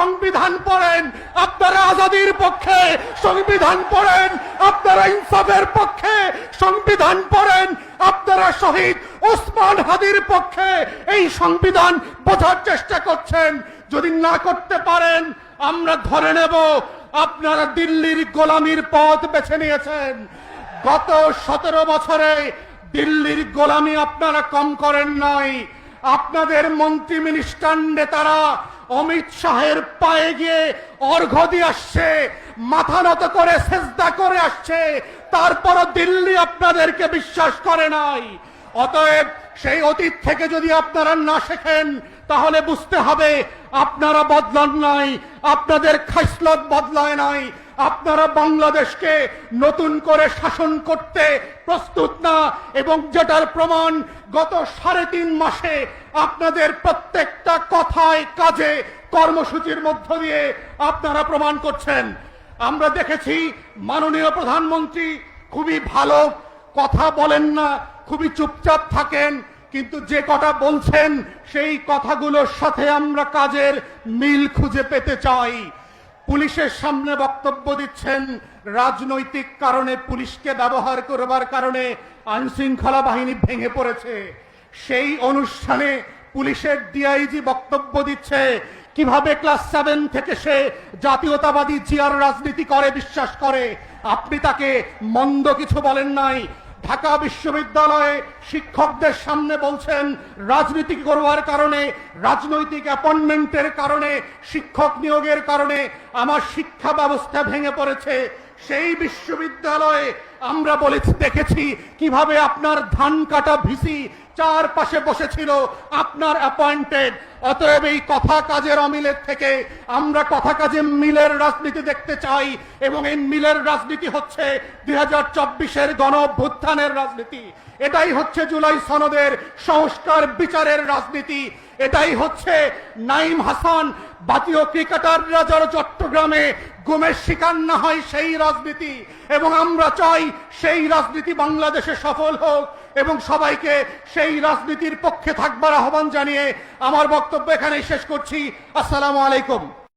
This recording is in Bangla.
সংবিধান পড়েন, আপনারা আজাদির পক্ষে, সংবিধান পড়েন আপনারা ইনসাফের পক্ষে, সংবিধান পড়েন আপনারা শহীদ ওসমান হাদির পক্ষে। এই সংবিধান বোঝার চেষ্টা করছেন, যদি না করতে পারেন আমরা ধরে নেব আপনারা দিল্লির গোলামির পথ বেছে নিয়েছেন। গত 17 বছরে দিল্লির গোলামি আপনারা কম করেন নাই। আপনাদের মন্ত্রী মিনিস্টার নেতারা অমিত শাহের পায়ে গিয়ে অর্ঘ্য দিয়ে আসছে, মাথা নত করে সেজদা করে আসছে, তারপরও দিল্লি আপনাদেরকে বিশ্বাস করে নাই। অতএব সেই অতীত থেকে যদি আপনারা না শেখেন তাহলে বুঝতে হবে আপনারা বদলান নাই, আপনাদের খাসলত বদলায় নাই। আপনারা বাংলাদেশকে নতুন করে শাসন করতে প্রস্তুত না, এবং যেটার প্রমাণ গত 3.5 মাসে আপনাদের প্রত্যেকটা কথায় কাজে কর্মসূচির মধ্য দিয়ে আপনারা প্রমাণ করছেন। আমরা দেখেছি মাননীয় প্রধানমন্ত্রী খুবই ভালো কথা বলেন না, খুবই চুপচাপ থাকেন, কিন্তু যে কথা বলছেন সেই কথাগুলোর সাথে আমরা কাজের মিল খুঁজে পেতে চাই। পুলিশের সামনে বক্তব্য দিচ্ছেন, রাজনৈতিক কারণে পুলিশকে ব্যবহার করবার কারণে আইনশৃঙ্খলা বাহিনী ভেঙে পড়েছে। সেই অনুষ্ঠানে পুলিশের ডিআইজি বক্তব্য দিচ্ছে কিভাবে ক্লাস 7 থেকে সে জাতীয়তাবাদী জিয়ার রাজনীতি করে বিশ্বাস করে। আপনি তাকে মন্দ কিছু বলেন নাই। ঢাকা বিশ্ববিদ্যালয়ে শিক্ষকদের সামনে বলছেন রাজনীতি করবার কারণে, রাজনৈতিক অ্যাপয়েন্টমেন্টের কারণে, শিক্ষক নিয়োগের কারণে আমার শিক্ষা ব্যবস্থা ভেঙে পড়েছে। সেই বিশ্ববিদ্যালয়ে আমরা দেখেছি কিভাবে আপনার ধান কাটা ভিসি চারপাশে বসেছিল আপনার অ্যাপয়েন্টেড। অতএব এই কথা কাজের অমিলের থেকে আমরা কথা কাজে মিলের রাজনীতি দেখতে চাই, এবং এই মিলের রাজনীতি হচ্ছে 2024-এর গণ অভ্যুত্থানের রাজনীতি। এটাই হচ্ছে জুলাই সনদের সংস্কার বিচারের রাজনীতি। এটাই হচ্ছে নাইম হাসান জাতীয় ক্রিকেটাররা যারা চট্টগ্রামে গুমের শিকার না হয় সেই রাজনীতি, এবং আমরা চাই সেই রাজনীতি বাংলাদেশে সফল হোক, এবং সবাইকে সেই রাজনীতির পক্ষে থাকবার আহ্বান জানিয়ে আমার বক্তব্য এখানেই শেষ করছি। আসসালামু আলাইকুম।